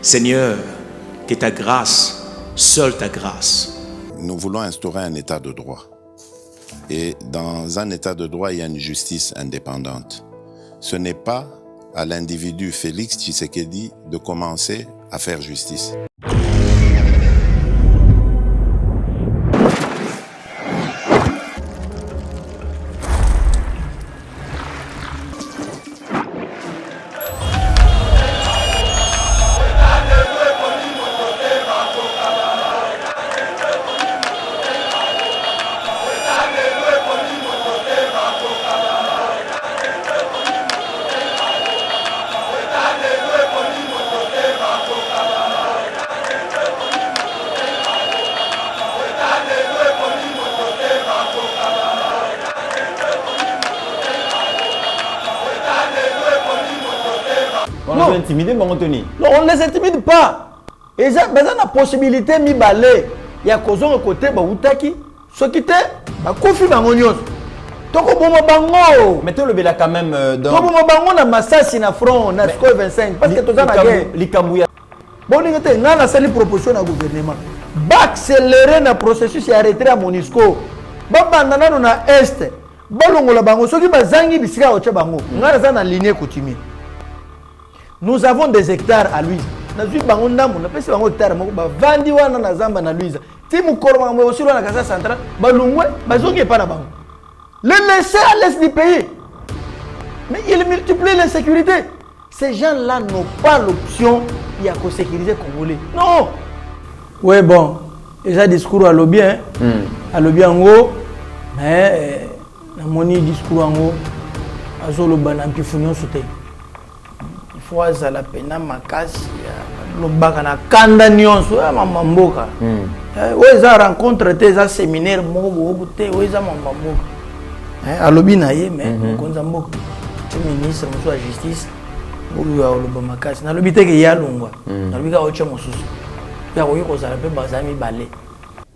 Seigneur, que ta grâce, seule ta grâce. Nous voulons instaurer un état de droit. Et dans un état de droit, il y a une justice indépendante. Ce n'est pas à l'individu Félix Tshisekedi de commencer à faire justice. On les intimide, mon Anthony. Non, on ne les intimide pas. Et ça, la possibilité de balai. Il y a cause de côté, Baoutaki, ce qui était, Kofi Bangonios. Toko Bomo Bango. Mais tu le bela quand même dans. Toko Bomo Bango na Massassi na front, na score 25. Parce que tu as la guerre. Likambouya. Bon, il y a une proposition au gouvernement. Accélérer le processus et arrêter à Monisco. Babandana na Est. Balongo la Bango. Ceux qui bazangi bisika oche Bango. Ngara na lignée coutumier. Nous avons des hectares à Louise. Nous avons des hectares à Vandi wana na zamba na Louise. Si nous avons aussi la Casa centrale, balungwe, bazongi pas là-bas. Le laisser à l'est du pays. Mais il multiplie l'insécurité. Ces gens-là n'ont pas l'option de sécuriser Congolais. Non. Oui, bon. Déjà discours à l'obie, hein. À l'obie en haut. Mais, mon discours en haut. À Zolo Banampi Founion Souté. Fois à la peine makasi le bakana kanda nyonso ya mama mboka oza rencontre te za séminaire moko te oza mama mboka alobi na ye mais konza mboka ministre de la justice oyo ya loba makasi na lobi te ke ya longwa na lobi ka ocha mosusu ya koyi ko zala pe bazami balé.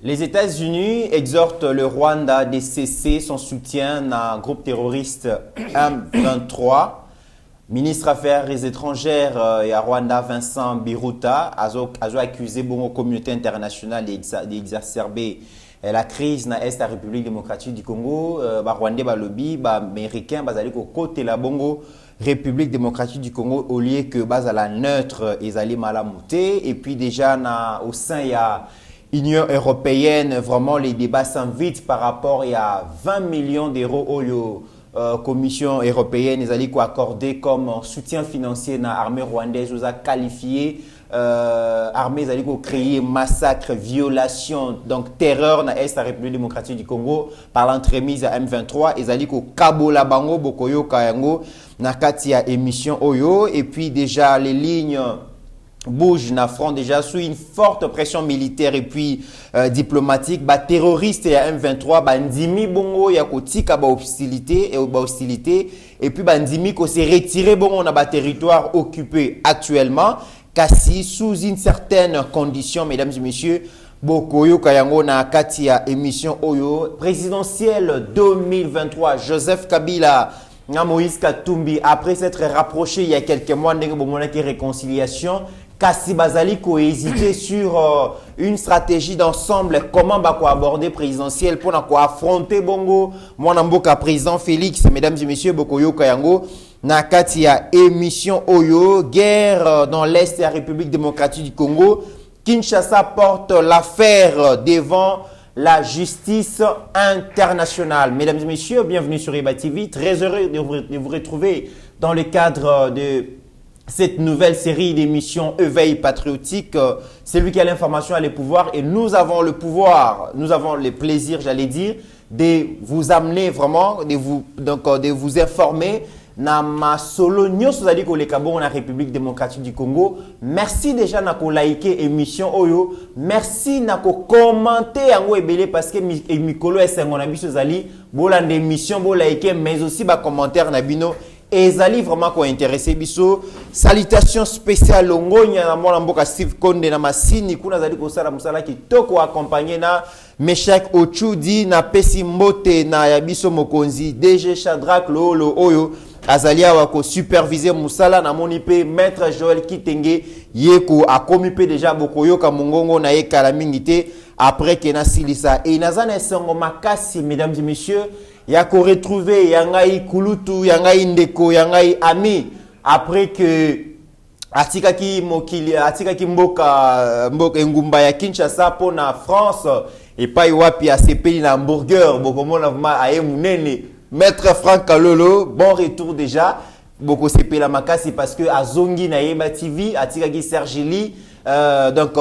Les États-Unis exhortent le Rwanda de cesser son soutien à un groupe terroriste M23. Ministre Affaires étrangères et à Rwanda, Vincent Biruta, a accusé la communauté internationale d'exacerber la crise dans l'Est de la République démocratique du Congo. Rwandais, lobby, américain, au côté de la République démocratique du Congo, au lieu que la neutre et les malamouté. Et puis déjà, au sein, il y a l'Union européenne, vraiment les débats s'invitent par rapport à 20 millions d'euros au Commission européenne, ils allaient accorder comme soutien financier à l'armée rwandaise, ils ont qualifié l'armée, ils allaient créer massacre, violation, donc terreur dans l'Est de la République démocratique du Congo par l'entremise à M23, ils allaient Kabola Bango, Bokoyo Kayango, Nakatia émission Oyo, et puis déjà les lignes bouge na front déjà sous une forte pression militaire et puis diplomatique. Terroristes et M23 ndimi bongo ya kotika hostilité et puis ndimi ko s'est retiré bongo na territoire occupé actuellement kasi sous une certaine condition, mesdames et messieurs. Bokoyo Kayango na katia émission Oyo présidentielle 2023. Joseph Kabila Moïse Katumbi, après s'être rapproché il y a quelques mois de réconciliation, Kassi Bazali ko hésité sur une stratégie d'ensemble, comment aborder présidentielle pour affronter Bongo, Mwanamboka président Félix, mesdames et messieurs, Bokoyo Kayango, Nakatia émission Oyo, guerre dans l'Est de la République démocratique du Congo. Kinshasa porte l'affaire devant la justice internationale. Mesdames et messieurs, bienvenue sur Eba TV. Très heureux de vous retrouver dans le cadre de cette nouvelle série d'émissions Éveil patriotique. C'est lui qui a l'information, a le pouvoir, et nous avons le pouvoir, nous avons le plaisir, j'allais dire, de vous amener vraiment, de vous informer. Nama solo nyos zali ko lekabo na République démocratique du Congo. Merci déjà na ko liker émission Oyo. Merci na ko commenter yango ebele parce que mikolo esengo na biso zali bolande émission bo liker mais aussi ba commentaire na bino ezali vraiment ko intéresser biso. Salutations spéciales longonya na mwana mboka Steve Konde na masini kuna zali ko sala musala kitoko accompagné na Meshak Ochudi na Pesi Mbote na Yabiso Mokonzi DG Shadrack Lolo Oyo azalia wako superviser musala na moni pe maître Joël Kitenge yeko a komi pe déjà bokoyoka mongongo na ye kala mingi te après que na silisa et nazana songo makasi mesdames et messieurs ya ko retrouver yangai kulutu yangai ndeko yangai ami après que atikaki mokili atikaki mboka ngumba ya Kinshasa po na France et pas wapi asepeli na hamburger bokomona vraiment aye munene maître Franck Kalolo bon retour déjà boko sepela makasi parce que azongi na Yeba TV atikaki Sergili donc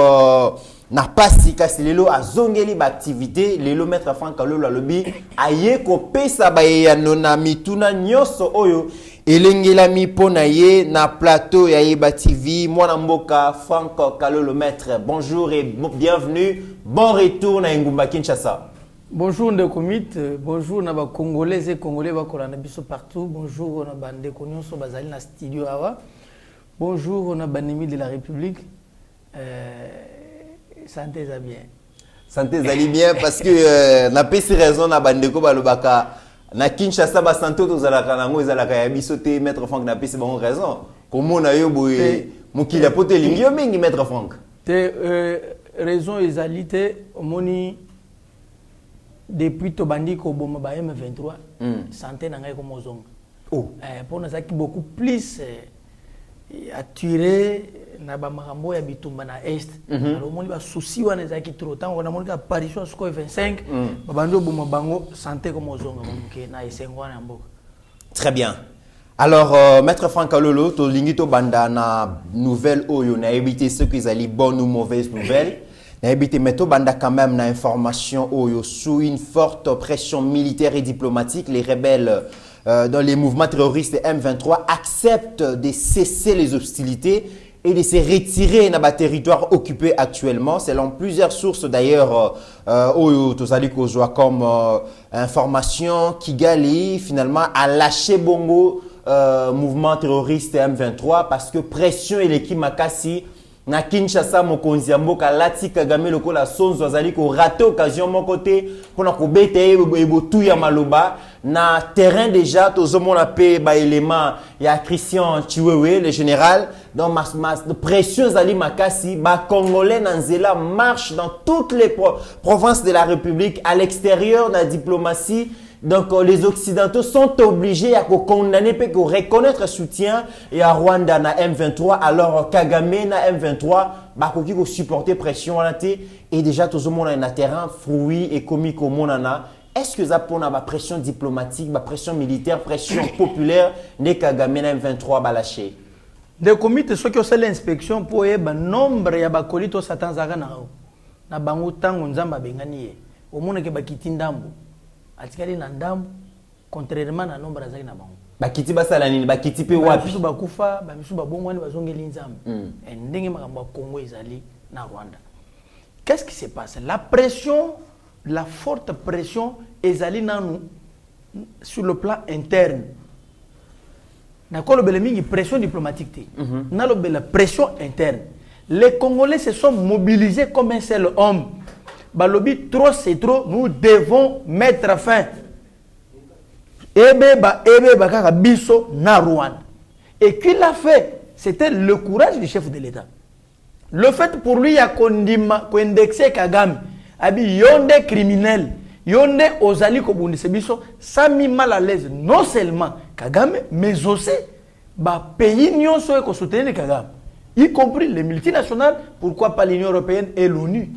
na pasi kasi lelo azongeli ba activité lelo maître Franck Kalolo alobi aye ko pesa ba ya nona mituna nyoso oyo elengelami pona ye na plateau ya Yeba TV mwana mboka Franck Kalolo maître bonjour et bienvenue bon retour na ngumba Kinshasa. Bonjour Ndekomit, bonjour na ba Congolais et Congolais ba kolana biso partout, bonjour na ba ndeko nyonso bazali na studio awa. Bonjour na banimi de la République. Santé za bien. Santé zali bien parce que na pesi raison na bandeko balobaka na Kinshasa ba santé to zalaka nango ezalaka ya biso te maître Franck na pesi bon raison. Comment na yo boye mokili apote lingio mingi maître Franck. Te raison ezalité omoni depuis to bandi ko boma ba M23 santé na ngai ko mozonga. Oh pour na zaki beaucoup plus attiré na ba makambo ya bitumba na est alors moni ba souci wana zaki trop tant on a moni ka apparition sur 25 ba bando boma bango santé ko mozonga monke na esengo na mboka. Très bien. Alors maître Franck Kalolo to lingito banda na nouvelle oyo na éviter ce qu'ils allaient bonnes ou mauvaises nouvelles. N'habitez métaux banda quand même na information oyo sous une forte pression militaire et diplomatique les rebelles dans les mouvements terroristes M23 acceptent de cesser les hostilités et de se retirer dans le territoire occupé actuellement selon plusieurs sources d'ailleurs oyo tozali kozwa comme information Kigali finalement a lâché bongo mouvement terroriste M23 parce que pression et l'équipe makasi na Kinshasa mokonzi ya mboka lati Kagame lokola sonzo azali ko rater occasion mon côté pona ko bete ebotu ya maloba na terrain déjà tozomona pe ba élément ya Christian Chiwewe le général dans de pression zali makasi ba congolais na nzela marche dans toutes les provinces de la République à l'extérieur na diplomatie. Donc les occidentaux sont obligés à condamner et à reconnaître soutien et à Rwanda na M23 alors Kagame na M23 bah qui supporter pression et déjà tout le monde a un terrain fruit et comique au monde est-ce que ça pour la pression diplomatique, la pression militaire, pression populaire ne Kagame na M23 ba lâché. Des comités ceux qui ont fait l'inspection pour le nombre ya ba kolito satan zaka na bango tango nzamba bengani au monde ke bakiti ndambo atikali na ndambo contrairement na nombre azali na bango bakiti basala nini bakiti pe wapi bisu bakufa ba bisu babongwani bazongeli nzambe ndenge makambo ya Congo ezali na Rwanda. Qu'est-ce qui se passe? La pression, la forte pression ezali nanu sur le plan interne. Na kolobele mingi pression diplomatique te. Na lobela pression interne. Les Congolais se sont mobilisés comme un seul homme. Balobi trop c'est trop, nous devons mettre fin. Ebe kaka biso na Rwanda. Et qui l'a fait? C'était le courage du chef de l'État. Le fait pour lui à indexer Kagame, abi yonde criminel, yonde ozali ko bundise biso, ça mis mal à l'aise non seulement Kagame mais aussi ba pays nyonso ko soutenir Kagame, y compris les multinationales, pourquoi pas l'Union européenne et l'ONU.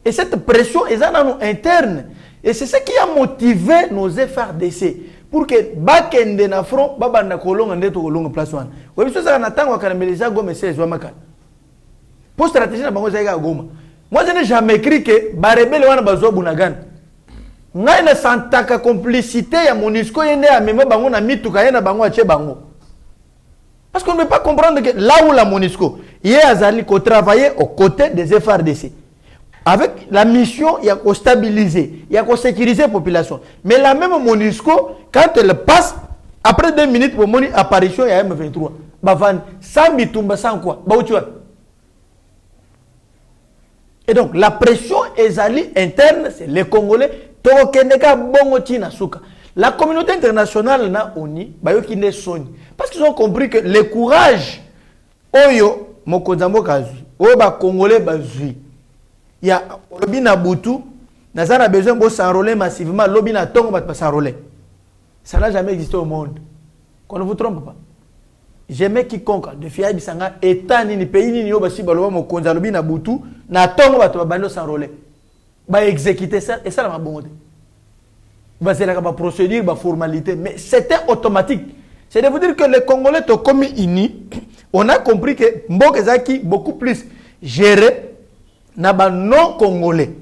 Et cette pression est interne. Et c'est ce qui a motivé nos FRDC. Pour que bakende na front, babanda kolonga ndeto kolonga place wana. Webiso ça na tango kanamelisa goma 16 wa makana. Pour stratégie na bango zaika goma. Moi je n'ai jamais cru que ba rebelle wana bazo bunagana. Ngai na santaka complicité ya MONUSCO yende amema bango na mituka yena bango ache bango. Parce qu'on ne peut pas comprendre que là où la MONUSCO y est azali ko travailler aux côtés des FRDC. Avec la mission, il y a qu'à stabiliser, il y a qu'à sécuriser la population. Mais la même MONUSCO, quand elle passe, après 2 minutes pour mon apparition, il y a M23. Bavan, sans bitumba, sans quoi? Et donc, la pression est interne, c'est les Congolais. La communauté internationale n'a oni, bayoki ne soni. Parce qu'ils ont compris que le courage, oyo, mokonzambo kazui, oyo ba Congolais bazui. Il y a lobi na butu, nazana besoin de s'enrôler massivement, lobi na tongo ba s'enrôler. Ça n'a jamais existé au monde. Qu'on ne vous trompe pas. Jamais quiconque de fier bisanga état ni pays ni yo basi baloba mokonza lobi na butu, na tongo ba to bando s'enrôler. Ba exécuter ça et ça la mabonde. C'est la procédure, la formalité, mais c'était automatique. C'est de vous dire que les Congolais ont commis unis. On a compris que Mbokezaki beaucoup plus géré dans non-Congolais.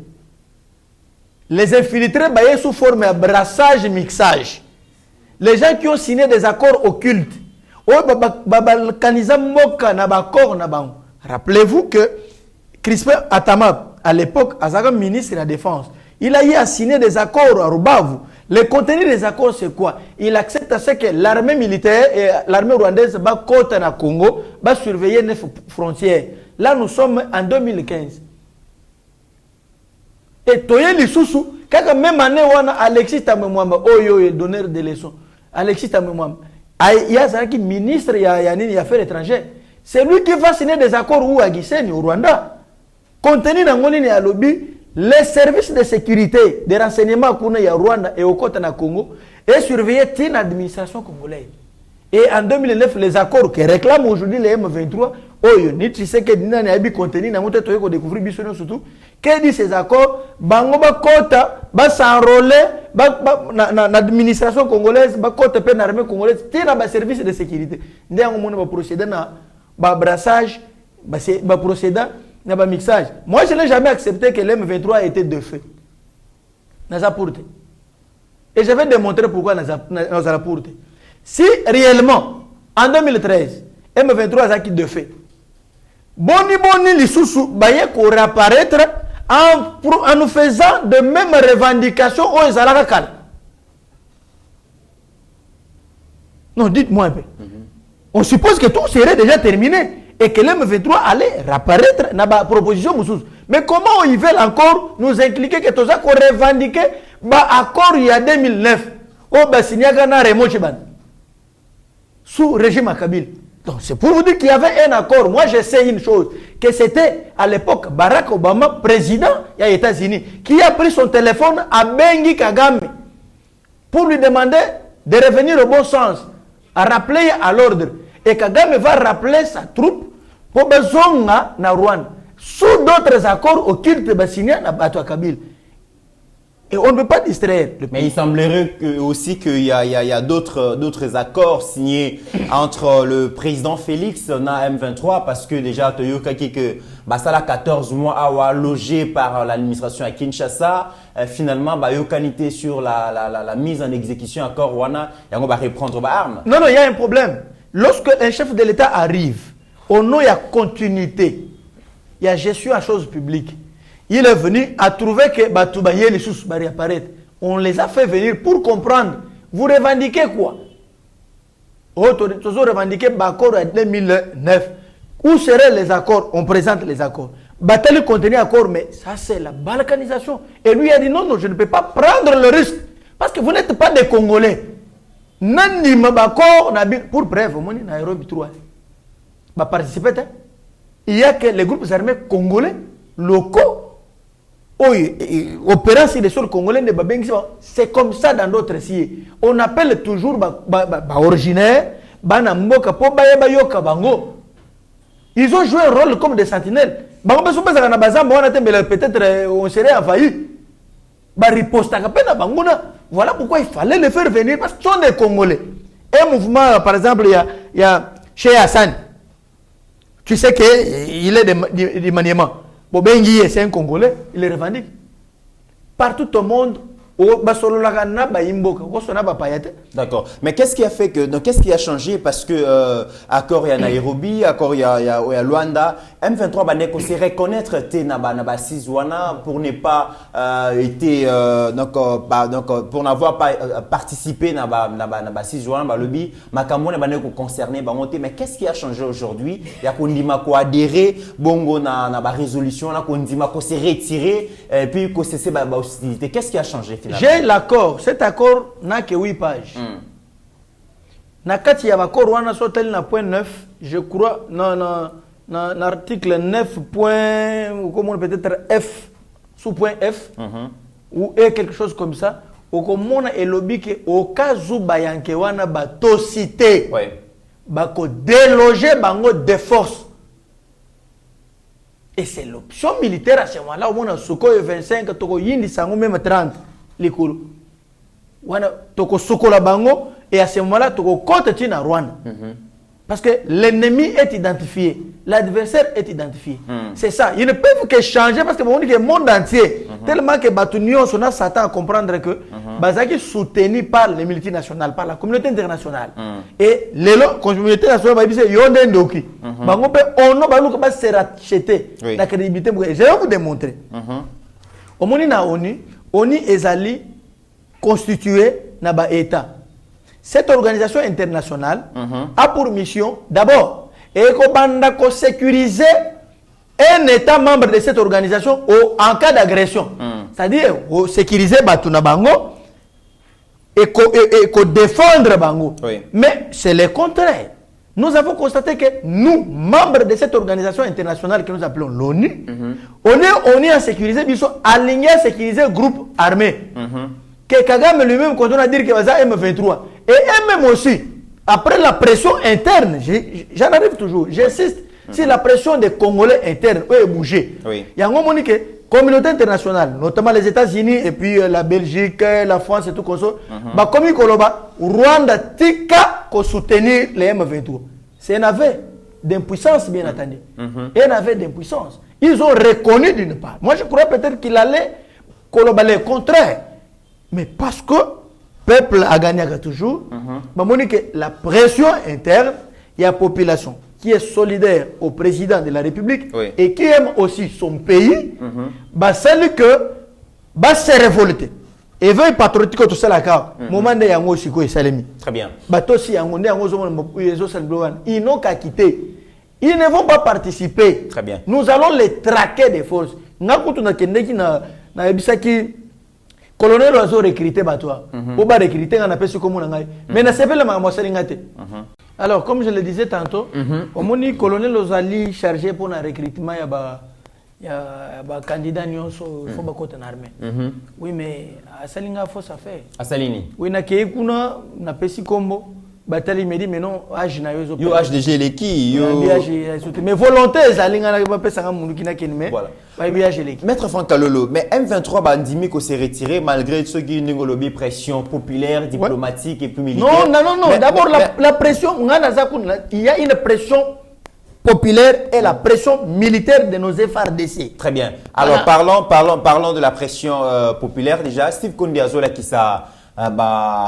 Les infiltrés baillés sous forme de brassage et mixage. Les gens qui ont signé des accords occultes. Rappelez-vous que Crispin Atama, à l'époque, Azaka ministre de la Défense, il a eu à signer des accords à Rubavu. Le contenu des accords, c'est quoi? Il accepte à ce que l'armée militaire et l'armée rwandaise va côté à Congo, va surveiller les frontières. Là, nous sommes en 2015. Et Toye Lissoussou, quand même année, on a Alexis Tamemwamba, oh yo, donneur de leçons. Alexis Tamemwamba. Il y a un ministre, il y a des affaires étrangères. C'est lui qui va signer des accords où à Gisenyi, au Rwanda. Contenu dans mon ligne à lobby. Les services de sécurité, de renseignement qu'on a au Rwanda et au côté de Congo, et surveiller l'administration congolaise. Et en 2009, les accords que réclament aujourd'hui les M23, tu sais que Dina n'a pas contenu, n'a pas découvert Bissonio surtout, que dit ces accords, bango ba kota, ba s'enrôler, l'administration congolaise, ba kota pe l'armée congolaise, tira ba service de sécurité. Ndé on va procéder na ba brassage, ba procéder na ba mixage. Moi je n'ai jamais accepté que l'M23 ait été de fait. Naza pourte. Et je vais démontrer pourquoi naza pourte. Si réellement en 2013 M23 a qui de fait. Boni Lissoussou baye ko réapparaître en nous faisant de mêmes revendications aux Zalakakal. Non, dites-moi un peu. On suppose que tout serait déjà terminé et que l'M23 allait réapparaître dans la proposition Moussous. Mais comment ils veulent encore nous impliquer que tout ça qu'on revendique l'accord il y a 2009 au Bassignagana Remo Chiban sous régime Kabila. Donc c'est pour vous dire qu'il y avait un accord. Moi je sais une chose, que c'était à l'époque Barack Obama, président des États-Unis, qui a pris son téléphone à Bengi Kagame pour lui demander de revenir au bon sens, à rappeler à l'ordre. Et Kagame va rappeler sa troupe pour besoin na Rwanda. Sous d'autres accords occultes signés à Kabila. Et on ne peut pas distraire. Mais il semblerait aussi qu'il y a d'autres accords signés entre le président Félix et M23 parce que déjà, Toyoka qui que Basala 14 mois a logé par l'administration à Kinshasa, finalement, Yokanité sur la mise en exécution accord Wana, il va reprendre l'arme. Non, il y a un problème. Lorsque un chef de l'État arrive, au nom il y a continuité, il y a gestion à choses publiques. Il est venu à trouver que Batoubaye les sous apparaître. On les a fait venir pour comprendre. Vous revendiquez quoi? Vous revendiquez l'accord en 2009. Où seraient les accords? On présente les accords. Batali contenu accord, mais ça c'est la balkanisation. Et lui a dit non, je ne peux pas prendre le risque. Parce que vous n'êtes pas des Congolais. Nani Mabako, pour preuve, on est Nairobi 3. Participer. Il y a que les groupes armés congolais, locaux, opérant sur les sols congolais, c'est comme ça dans d'autres sites. On appelle toujours originaire, ils ont joué un rôle comme des sentinelles. Peut-être on serait envahi. Voilà pourquoi il fallait les faire venir parce que ce sont des Congolais. Un mouvement, par exemple, il y a chez Hassan. Tu sais qu'il est de maniement. Bobengi, c'est un Congolais, il est revendique. Partout au monde, d'accord. Mais qu'est-ce qui a fait que, donc qu'est-ce qui a changé parce que accord il y a Nairobi, accord il y a Luanda M23 baneko se reconnaître te na ba Sizwana pour ne pas pour n'avoir pas participé na ba Sizwana ba lobby makamone baneko concerné ba monter. Mais qu'est-ce qui a changé aujourd'hui? Ya kondima ko adhérer bongo na ba résolution na kondima ko se retirer et puis ko cesser ba hostilité. Qu'est-ce qui a changé finalement? J'ai l'accord. Cet accord n'a que 8 pages. Na kati ya bakor wana sotel na point 9, je crois na article 9 point ou comment peut-être F sous point F ou E quelque chose comme ça. Au komona elobi ke au cas où bayanke wana batosité bako déloger bango de force. Et c'est l'option militaire à ce moment-là. Au moins, Sukhoi 25, toko yindi sango même 30 likulu. Wana toko Sukola bango et à ce moment-là toko kote tina Rwanda. Parce que l'ennemi est identifié, l'adversaire est identifié. C'est ça. Ils ne peuvent que changer parce que on dit que le monde entier, tellement que Batunion sona s'attend à comprendre que Bazaki soutenu par les multinationales, par la communauté internationale. Et les communauté nationale va dire Yonden Doki. Bango pe ono baluka ba se racheter la crédibilité. Je vais vous démontrer. Au moment na ONU ezali constitué na ba état. Cette organisation internationale a pour mission d'abord de sécuriser un État membre de cette organisation en cas d'agression. C'est-à-dire sécuriser Batuna Bango et défendre Bango. Mais c'est le contraire. Nous avons constaté que nous, membres de cette organisation internationale que nous appelons l'ONU, on est à sécuriser, ils sont alignés à sécuriser le groupe armé. Que Kagame lui-même continue à dire que c'est M23. Et même aussi, après la pression interne, j'en arrive toujours, j'insiste, si la pression des Congolais internes peut bouger, il y a un moment que la communauté internationale, notamment les États-Unis et puis la Belgique, la France et tout comme ça, comme il Rwanda tika pour soutenir les M23. C'est un aveu d'impuissance, bien entendu. Un aveu d'impuissance. Ils ont reconnu d'une part. Moi, je crois peut-être qu'il allait le contraire. Mais parce que le peuple a gagné toujours, la pression interne, il y a la population qui est solidaire au président de la République et qui aime aussi son pays, celle que va se révolter. Et veut patriotique tout ça là moment de yango siko et salemi. Très bien. Batosi yango ils n'ont qu'à quitter. Ils ne vont pas participer. Très bien. Nous allons les traquer des forces. Ngakutu na kendeki na ebisaki colonel oiseau recruté batoi. Ou ba recruter on appelle ce comme on ngai. Mais na sepele ma mosali ngate. Alors comme je le disais tantôt, au moni colonel Ozali chargé pour le recrutement il y a un candidat nyonso il faut ba côté armée. Oui mais asalinga force à faire. Asalini. Oui na ke kuna na pesi kombo batali me dit mais non âge na yo yo âge de geleki yo mais volonté asalinga na ba pesa mundu kina kenime. Voilà. Ba bi âge geleki. Maître Franck Kalolo, mais M23 bandimi ko s'est retiré malgré ce qui ngolobi pression populaire, diplomatique et puis militaire. Non, d'abord la pression il y a une pression populaire et la pression militaire de nos FARDC. Très bien. Alors parlons de la pression populaire déjà. Steve Kondiazola qui ça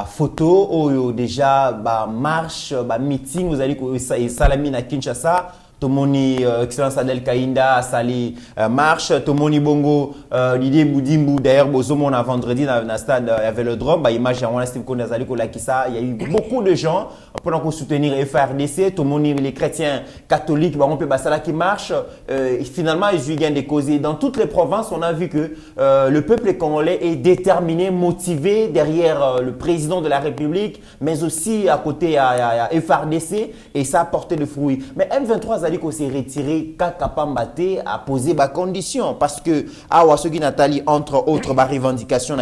photo ou déjà marche, meeting, vous allez que Salami na Kinshasa. Tomoni excellence Adel Kainda Sali marche Tomoni Bongo Didier Boudimbu d'ailleurs Bozomon a vendredi dans stade il y avait le drone image on a Steve Kondazali Kolakisa il y a eu beaucoup de gens pour soutenir FARDC Tomoni les chrétiens catholiques on peut basala qui marche et finalement ils gagnent des causes dans toutes les provinces on a vu que le peuple congolais est déterminé motivé derrière le président de la République mais aussi à côté à FARDC et ça a porté de fruits mais M23 qu'on s'est retiré Kakapambate a posé des conditions parce que Awasogi Nathalie entre autres revendications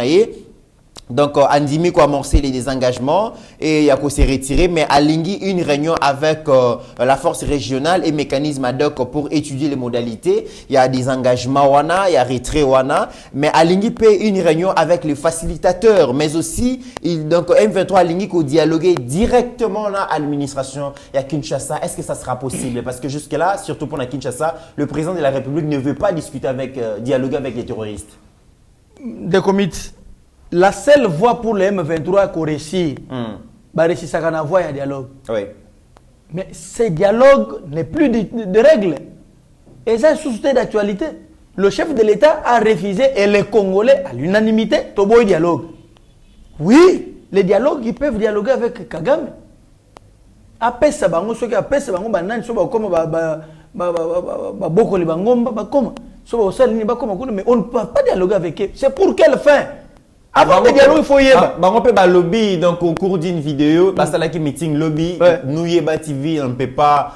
donc Andimi a amorcé les désengagements et il a s'est retiré mais a lingui une réunion avec la force régionale et mécanisme ad hoc pour étudier les modalités. Il y a des engagements wana, il y a retrait wana mais a lingui paie une réunion avec les facilitateurs mais aussi donc M23 a lingui qu'on dialoguer directement là à l'administration et à Kinshasa. Est-ce que ça sera possible parce que jusque là surtout pour la Kinshasa le président de la République ne veut pas discuter avec dialoguer avec les terroristes. Des comités. La seule voie pour les M23 qu'on réussit, c'est qu'on voie un dialogue. Oui. Mais ce dialogue n'est plus de règles. Et ça, suscité d'actualité. Le chef de l'État a refusé et les Congolais, à l'unanimité, Tobo dialogue. Oui, les dialogues, ils peuvent dialoguer avec Kagame. Après ça, ceux qui appellent ça, mais on ne peut pas dialoguer avec eux. C'est pour quelle fin? Avant de dialoguer, il faut y aller. On peut pas lobby, donc au cours d'une vidéo, parce que là qui meeting lobby, nous Yeba TV, on ne peut pas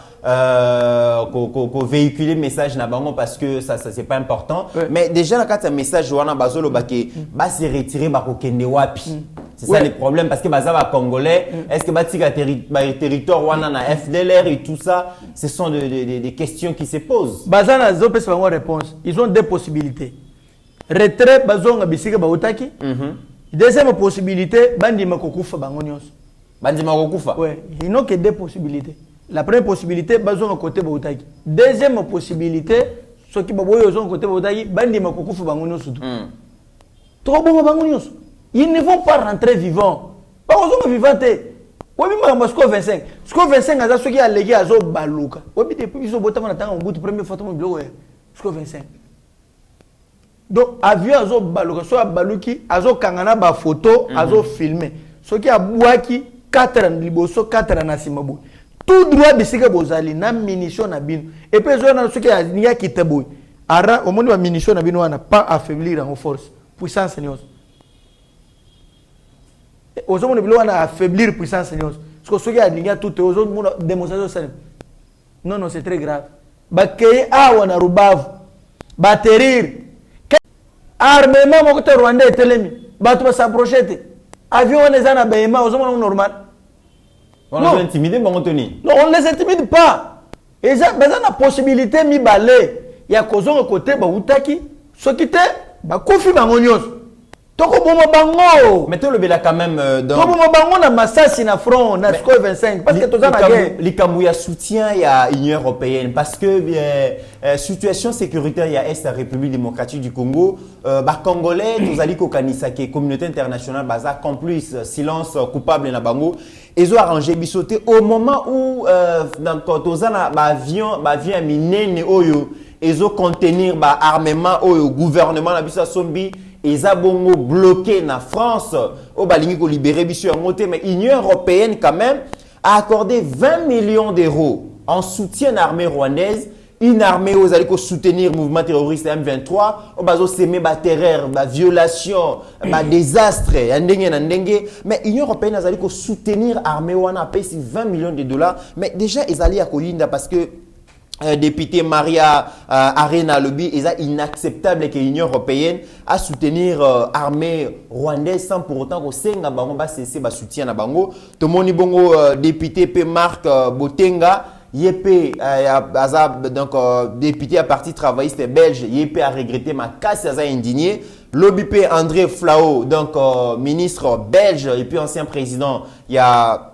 véhiculer message na bango parce que ça c'est pas important. Mais déjà là quand un message wana bazolo bake ba se retirer ba ko kende wapi. C'est ça le problème parce que baza ba congolais, est-ce que ba tika territoire wana na FDLR et tout ça, ce sont des questions qui se posent. Baza na zo pesa bango réponse. Ils ont deux possibilités. Retrait bazonga bisika ba utaki. Deuxième possibilité, bandi makokufa bango nyos. Bandi makokufa. Ouais, ils n'ont que deux possibilités. La première possibilité, bazonga côté ba utaki. Deuxième possibilité, ceux qui baboyo zon côté ba utaki, bandi makokufa bango nyos tout. Trop bon bango nyos. Ils ne vont pas rentrer vivants. Pas aux vivants. Oui, mais Sco 25. Sco 25 a ceux qui a légué à Zo Balouka. Oui, mais depuis qu'ils ont voté en bout de première photo, Sco 25. Donc, avion à Zo Balouka, soit Balouki, à Zo Kangana, ba photo, à Zo filmé. Ceux qui a Bouaki, 4 ans, Liboso, 4 ans, Nasimabou. Tout droit de ce que vous allez, na munition na bin. Et puis, ceux qui a Nia qui te bouille. Au moment où la munition na bin, on n'a pas affaiblir en force. Puissance, seigneur. Aux hommes de affaiblir puissance seigneur. Parce que ceux qui ont tout aux autres démonstration. Non, non, c'est très grave. Bakeye awana rubavu. Baterir. Armement mon côté rwandais et telemi. Batu va s'approcher. Avion on les a na bayema aux hommes normal. On les intimide mon Tony. Non, on les intimide pas. Et ça la possibilité mi balé. Il y a cause côté ba utaki. Ceux qui te ba kofi bangonyos. Mais tu le bela quand même dans na massasi na front na Sco 25 parce que tous en guerre l'Ikamouya soutient il y a Union européenne parce que situation sécuritaire il y a est la République démocratique du Congo ba congolais tous ali ko kanisa que communauté internationale baza complice silence coupable na bango ils ont arrangé bisoté au moment où dans tous en ba avion minene oyo ils ont contenir ba armement au gouvernement na bisa sombi. Ils ont bloqué la France au balingi ko libérer biso en moté mais l'Union européenne quand même a accordé 20 millions d'euros en soutien à l'armée rwandaise, une armée aux allez soutenir le mouvement terroriste M23 au bazo semer ba terreur, ba violation, ba désastre mais l'Union européenne a allé soutenir l'armée wana paye 20 millions de dollars mais déjà ils allaient à Kolinda parce que député Maria Arena Lobby, c'est inacceptable que l'Union européenne a soutenir l'armée rwandaise sans pour autant que Senga Bango va cesser de soutien à Bango. Tout le monde bongo député P. Marc Botenga, Yep donc député à parti travailliste belge, Yep a regretté ma casse à indigné. Lobby P. André Flao, donc ministre belge et puis ancien président, il y a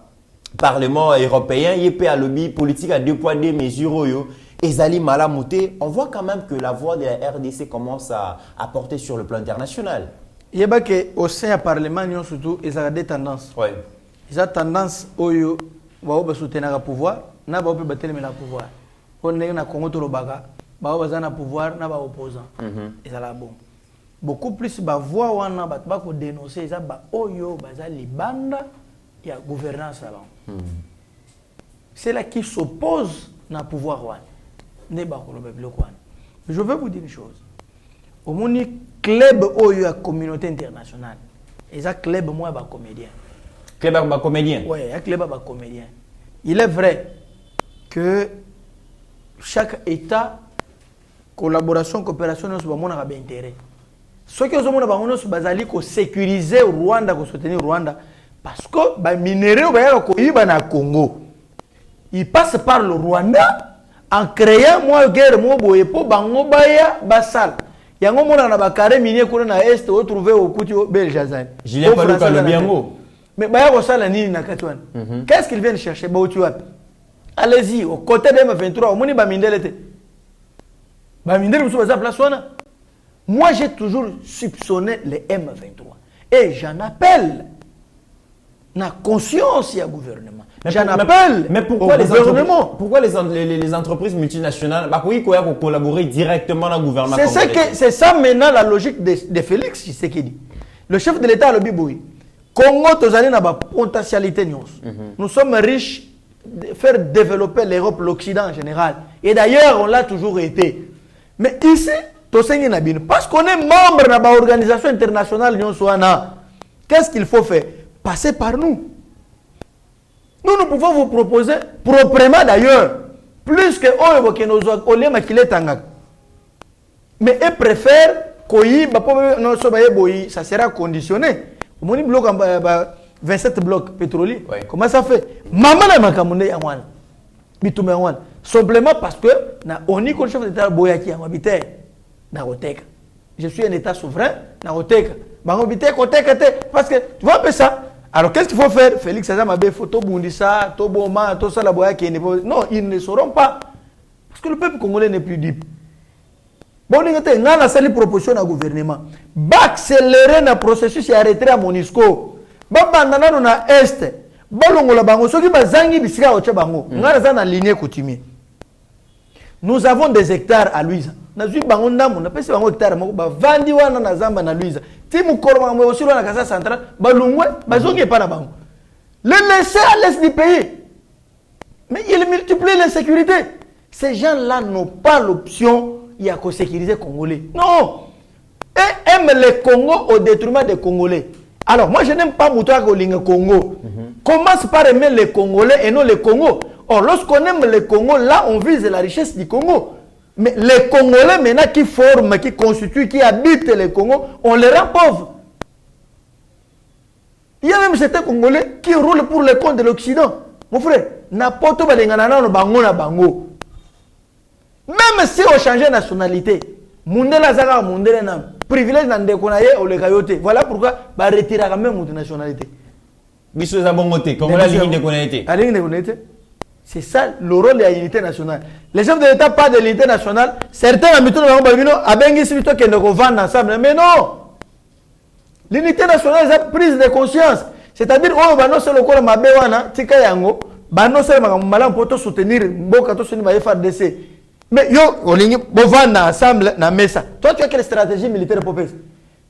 Parlement européen, il y a un lobby politique à 2 poids 2 mesures. Et Zali Malamouté, on voit quand même que la voix de la RDC commence à porter sur le plan international. Il y a au sein du Parlement, surtout, ils ont des tendances. Oui. Ils ont tendance à soutenir le pouvoir, na ba battre le pouvoir. On est na Congo to baga, ba bazana pouvoir na ba opposant. Et ça là bon. Beaucoup plus ba voix wana ba ko dénoncer ça ba oyo bazali banda il y a gouvernance là-bas. C'est là qui s'oppose au pouvoir. Je veux vous dire une chose. Au monde club où il y a communauté internationale. Et ça club moi ba comédien. Club ba comédien. Oui, un club ba comédien. Il est vrai que chaque État collaboration coopération nous ba a bien intérêt. Ce que nous avons bazali ko sécuriser Rwanda, ko soutenir Rwanda. Parce que les minéraux au Congo, ils passent par le Rwanda en créant une guerre pour bango baya basal. Il y a un moment où on carré minier qu'on a est trouvé au côté belgazan. Je l'ai pas lu le biango. Mais baya basal ni na katwan. Qu'est-ce qu'ils viennent chercher allez-y au côté de M23 au moni ba mindelete. Ba mindel muso baza place wana. Moi j'ai toujours soupçonné les M23 et j'en appelle na conscience du gouvernement. J'en Mais appelle pourquoi au gouvernement. Pourquoi les entreprises multinationales pour collaborer directement dans le gouvernement? C'est ça maintenant la logique de Félix Tshisekedi. Le chef de l'État a le Biboui. Congo, tu as une potentialité. Nous sommes riches de faire développer l'Europe, l'Occident en général. Et d'ailleurs, on l'a toujours été. Mais ici, parce qu'on est membre de l'organisation internationale, qu'est-ce qu'il faut faire? Passer par nous. Nous pouvons vous proposer, proprement d'ailleurs, plus que mais ils préfèrent ça sera conditionné. Mon bloc 27 blocs pétroliers. Oui. Comment ça fait? Maman na makamunde ya wana. Bitume wana. Simplement parce que na oni ko chef d'état boyaki ya mabité na oteka. Je suis un état souverain na oteka. Bango bité koteka te parce que tu vois un peu ça. Alors qu'est-ce qu'il faut faire? Félix Azam abe photo bundisa, to boma, to sala boyaki non, ils ne sauront pas parce que le peuple congolais n'est plus dupe. Bon, on a une proposition au gouvernement. Accélérer le processus et arrêter à Monisco. Babandana na est. Balongola bango soki bazangi bisika ocha bango. Ngara na lignée coutumier. Nous avons des hectares à Luiza. Nazui bango ndamu na pesi bango hectare moko ba vandi wana na zamba na Luiza. Ti mukoroma mo osilo na kasa central balungwe bazongi pa na bango. Le laisser à l'est du pays. Mais il multiplie l'insécurité. Ces gens-là n'ont pas l'option il y a qu'à sécuriser les Congolais. Non. Et aiment les Congos au détriment des Congolais. Alors, moi, je n'aime pas Moutoua Kolinga Congo. Commence par aimer les Congolais et non les Congos. Or, lorsqu'on aime les Congos, là, on vise la richesse du Congo. Mais les Congolais, maintenant, qui forment, qui constituent, qui habitent les Congos, on les rend pauvres. Il y a même certains Congolais qui roulent pour le compte de l'Occident. Mon frère, n'importe quoi, bango. Même si on change de nationalité, Mundela Zaga Mundela Nam, privilège dans des Konaye ou les Kayote. Voilà pourquoi va retirer quand même de nationalité. Bissou Zabongote, comme la ligne de Konaye. La ligne de Konaye. C'est ça le rôle de l'unité nationale. Les chefs de l'État parlent de l'unité nationale. Certains habitants de Bambino a bengi plutôt que de revendre ensemble. Mais non! L'unité nationale est prise de conscience. C'est-à-dire, oh, bah c'est le corps Mabewana, Tika Yango, bah non, c'est malin pour te soutenir, Boka to soutenir FARDC. Mais yo, on va ensemble dans mesa. Toi, tu as quelle stratégie militaire pour faire?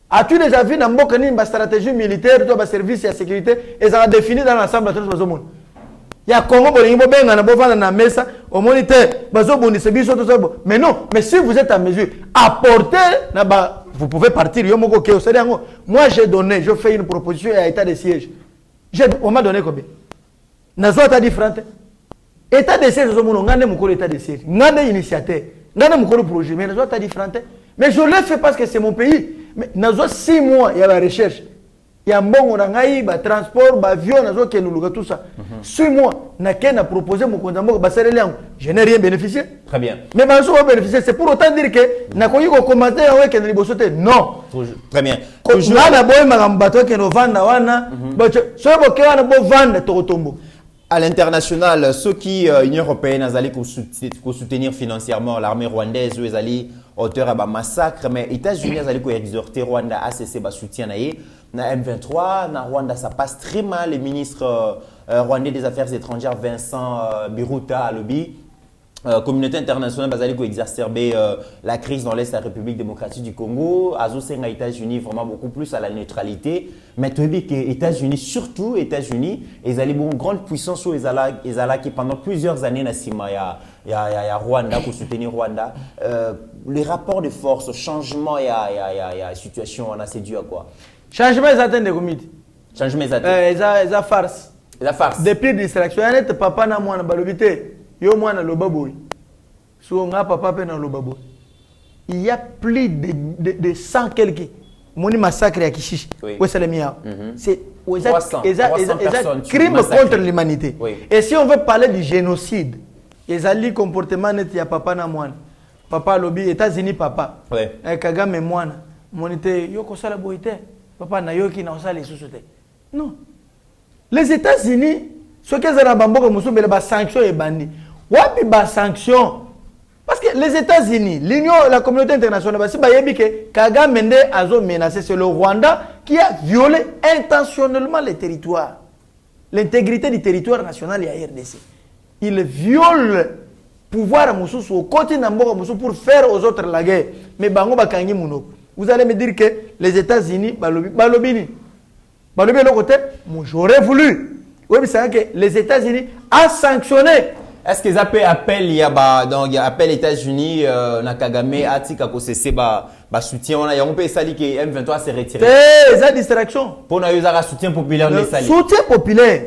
As-tu déjà vu dans Mboka une stratégie militaire, toi, service et sécurité, et ça a défini dans l'ensemble de tout le monde? Il y a Congo, dans mesa, au moniteur, mais non, mais si vous êtes à mesure, apportez, vous pouvez partir. Moi, j'ai donné, je fais une proposition à l'état de siège. On m'a donné combien? Nazo t'a dit, frère. État de siège, je état de siège. Je initiateur. Je projet. Mais je t'ai dit, mais je l'ai fait parce que c'est mon pays. Mais nous avons 6 mois, il y a la recherche. Il y a un bon transport, avion, tout ça. 6 mois, je proposé mon compte. Je n'ai rien bénéficié. Très bien. Mais je vais bénéficier. C'est pour autant dire que je n'ai commenté non. Très bien. À l'international, ceux qui, l'Union européenne, allaient soutenir financièrement l'armée rwandaise, ils allaient auteur à massacre, mais les États-Unis allaient exhorter Rwanda à cesser de soutien na M23, na Rwanda ça passe très mal. Le ministre rwandais des Affaires étrangères Vincent Biruta a lobby. Communauté internationale basée pour exacerber la crise dans l'Est de la République démocratique du Congo. Azo Senga États-Unis vraiment beaucoup plus à la neutralité. Mais tu dis que États-Unis, surtout États-Unis, ils allaient une grande puissance où ils allaient qui pendant plusieurs années na Sima il y a Rwanda pour soutenir Rwanda. Les rapports de force, changement il y a situation on a c'est dû à quoi? Changement ils attendent des comités. Changement ils attendent. Ils farce. La farce. Depuis distraction, il y a papa na moi na balobité. Yo mwana lobaboy. So nga papa pe na lobaboy. Il y a plus de 100 quelques. Moni massacre à Kishishi. Oui. C'est un crime contre l'humanité. Oui. Et si on veut parler du génocide, les alliés comportement net ya papa na mwana. Papa lobby États-Unis papa. Oui. Kagame mwana. Monité yo ko sala boité. Papa na yo ki na osala sous-soute. Non. Les États-Unis ce que ça bamboka musumbe les sanctions et bandi. Wapi ba sanctions parce que les États-Unis, l'Union, la communauté internationale, si bayebi que Kagame Mende a menacé, c'est le Rwanda qui a violé intentionnellement les territoires. l'intégrité du territoire national et à RDC. Il viole pouvoir Moussous au côté d'Amboka Moussous pour faire aux autres la guerre. Mais Bango Bakangi Mouno. Vous allez me dire que les États-Unis, Balobini, le côté, j'aurais voulu. Oui, mais c'est que les États-Unis ont sanctionné. Est-ce qu'ils appellent il y a donc il appelle États-Unis na Kagame atika ko cesser ba soutien on a on peut sali que M23 s'est retiré. C'est distraction. Pour na user soutien populaire les sali. Soutien populaire.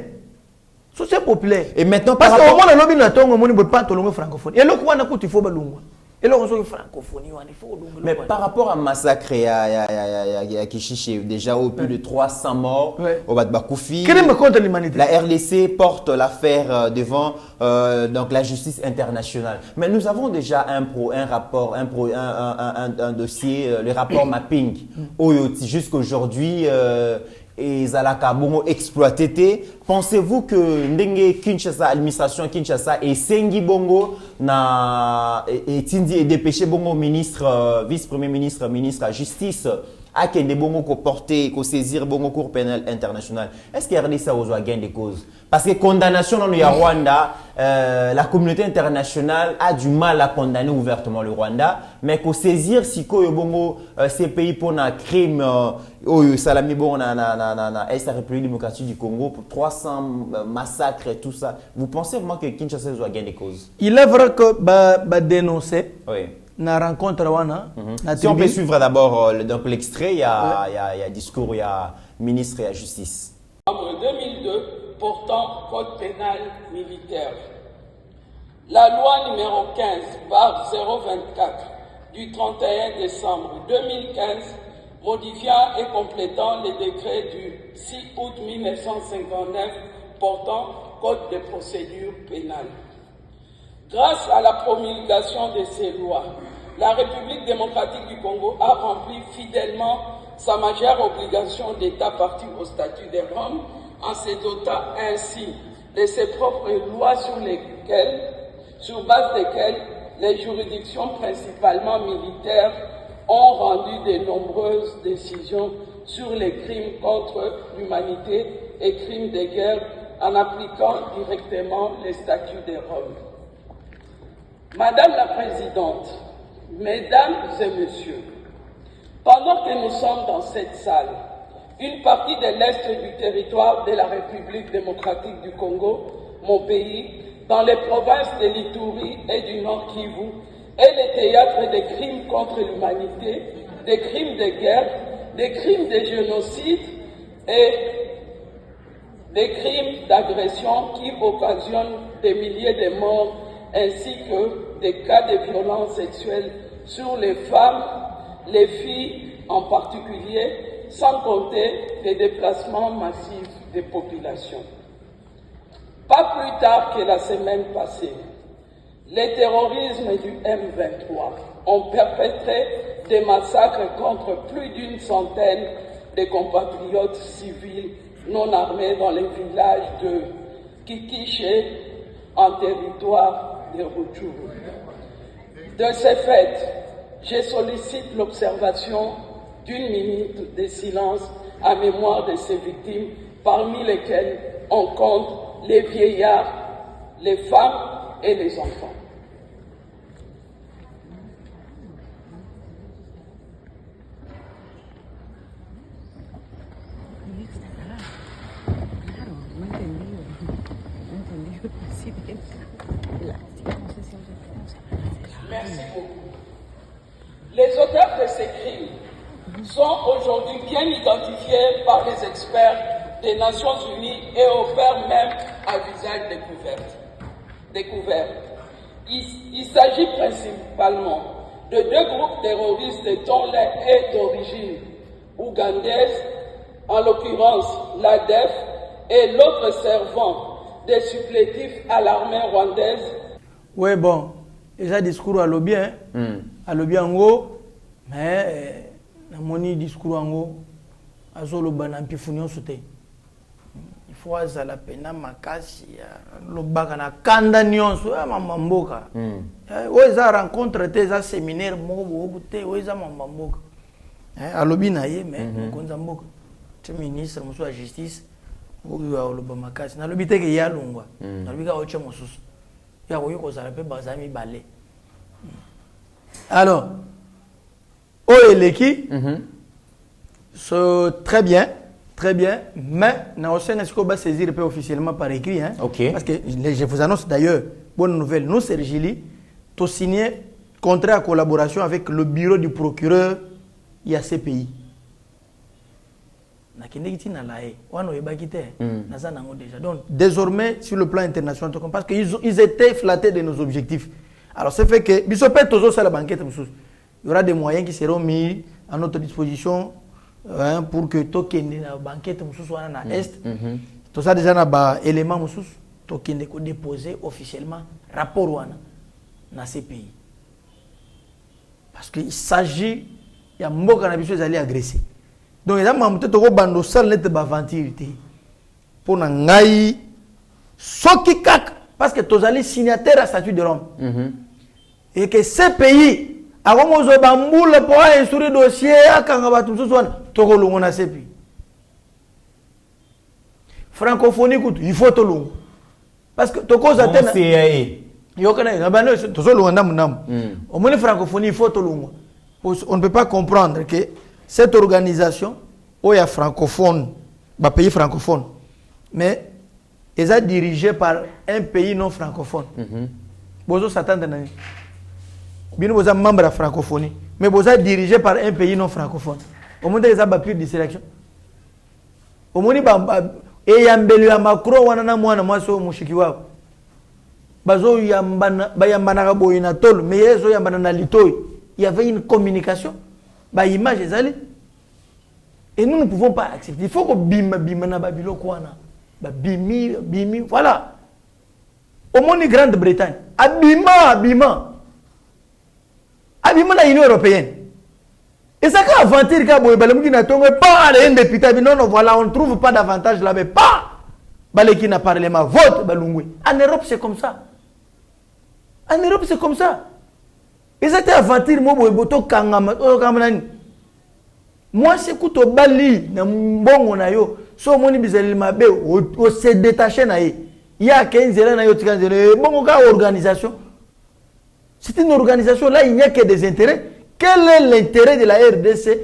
Soutien populaire. Et maintenant parce que au moins le lobby na tongo moni bo pas tolongo francophone. Et le quoi na kuti faut balungwa. Et là on so francophonie on il faut balungwa. Mais par rapport à massacre à Kishiché déjà au plus de 300 morts au Badbakoufi. Crime contre l'humanité. La RDC porte l'affaire devant donc la justice internationale. Mais nous avons déjà un dossier, le rapport mapping Oyoti jusqu'aujourd'hui et Zalaka Bongo exploité. Pensez-vous que Ndenge Kinshasa, administration Kinshasa et Sengi Bongo et Tindi et dépêché Bongo ministre, vice-premier ministre, ministre de la justice à Kende Bongo ko porter, ko saisir Bongo Cour pénale internationale. Est-ce que RDC a besoin gain des causes? Parce que condamnation dans le Rwanda, la communauté internationale a du mal à condamner ouvertement le Rwanda, mais ko saisir si ko Bongo ces pays pour un crime salami bon na Est République démocratique du Congo pour 300 massacres et tout ça. Vous pensez vraiment que Kinshasa doit gain des causes? Il est vrai que ba dénoncer. Oui. Na rencontre wana. Si on peut suivre d'abord donc l'extrait, il y a discours, il y a ministre et la justice. En 2002 portant code pénal militaire. La loi numéro 15/024 du 31 décembre 2015 modifiant et complétant les décrets du 6 août 1959 portant code de procédure pénale. Grâce à la promulgation de ces lois, la République démocratique du Congo a rempli fidèlement sa majeure obligation d'État parti au statut de Rome en se dotant ainsi de ses propres lois sur base desquelles les juridictions principalement militaires ont rendu de nombreuses décisions sur les crimes contre l'humanité et crimes de guerre en appliquant directement les statuts de Rome. Madame la Présidente, Mesdames et Messieurs, pendant que nous sommes dans cette salle, une partie de l'Est du territoire de la République démocratique du Congo, mon pays, dans les provinces de l'Ituri et du Nord Kivu, est le théâtre des crimes contre l'humanité, des crimes de guerre, des crimes de génocide et des crimes d'agression qui occasionnent des milliers de morts ainsi que des cas de violences sexuelles sur les femmes, les filles en particulier, sans compter les déplacements massifs des populations. Pas plus tard que la semaine passée, les terrorismes du M23 ont perpétré des massacres contre plus d'une centaine de compatriotes civils non armés dans les villages de Kikiché en territoire de Rutshuru. De ce fait, je sollicite l'observation d'une minute de silence à mémoire de ces victimes, parmi lesquelles on compte les vieillards, les femmes et les enfants. Merci beaucoup. Les auteurs de ces crimes sont aujourd'hui bien identifiés par les experts des Nations Unies et opèrent même à visage découvert. Il s'agit principalement de deux groupes terroristes dont l'un est d'origine ougandaise, en l'occurrence l'ADEF, et l'autre servant des supplétifs à l'armée rwandaise. Oui, bon, déjà discours à l'obie, à l'obie en haut, mais mon discours en haut, à Zoloban en pifunion sauté. Il faut à la peine à Makasi, le bagana kanda nyonso, à Mamboka. Oui, ça rencontre des séminaires, oui, ça Mamboka. À l'obie naïe, mais Konzamboka. Le ministre, monsieur la justice, oyo oloba makasi na lobi te ke ya longwa na lobi ka oche mosusu ya ko yoko zala pe bazami balé. Alors Oeleki très bien, mais na osena siko ba saisir officiellement par écrit hein. Okay. Parce que je vous annonce d'ailleurs bonne nouvelle, nous Sergili to signé contrat de collaboration avec le bureau du procureur IACPI. Donc désormais sur le plan international parce qu'ils étaient flattés de nos objectifs. Alors c'est fait que il y aura des moyens qui seront mis à notre disposition hein, pour que token la banquette soit na est. Tout ça déjà na élément token ko déposer officiellement rapport na ces pays. Parce qu'il s'agit il y a mboka na biso ezali agressé. Donc il y a mamute to ko bando sal net ba aventure pour na ngai soki kak parce que tozali signataire à statut de Rome. Et que ces pays avant mozo bambula pour instruire dossier akanga batu so swana to ko longo na ces pays. Francophonie il faut to longo. Parce que to ko zatena yokana ngabano to so longo ndam. Au moins francophonie il faut to longo. On ne peut pas comprendre que cette organisation, où il y a francophone, pays francophone, mais elle est dirigée par un pays non francophone. Vous s'attendez à bien vous êtes membre de la francophonie, mais vous êtes dirigé par un pays non francophone. Au moins, ils ont plus de sélection. Au moins, il y a un Macron, moi, so mushikiwa. Bazo yambana boyina tol, mais yezo yambana na litoy. Il y avait une communication. Bah image les allées. Et nous ne pouvons pas accepter. Il faut que bima na babilo kwana. Bah bimi voilà. Au moins Grande-Bretagne. Abima la Union européenne. Et ça quand aventure ka boy balem ki na tongo pas aller un député non voilà on ne trouve pas d'avantage là mais pas balé qui n'a parlé ma vote balungwe. En Europe c'est comme ça. En Europe c'est comme ça. Et c'était aventure mo boy boto kangama kamnani. Moi c'est kuto bali na mbongo na yo so moni bizali mabe o se détacher na ye. Il y a 15 ans na yo tikanzele bongo ka organisation. C'est une organisation là il n'y a que des intérêts. Quel est l'intérêt de la RDC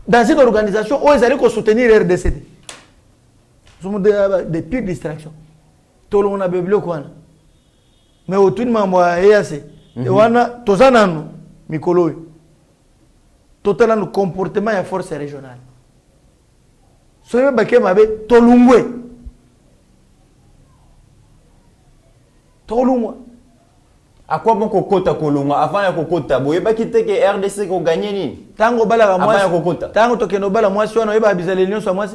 dans une organisation où ils allaient soutenir la RDC? Nous sommes des pires distractions. Tout le monde a besoin quoi. Mais au tout le monde a EAC. Et on a tous les ans, Mikolo. Totalement le comportement et force régionale. Ce qui est fait, Tolungwe. À quoi bon kokota kolonga avant ya kokota boye ba kité que RDC ko gagner ni tango bala moi avant ya kokota tango to keno bala moi so na yeba bizale nyo so moi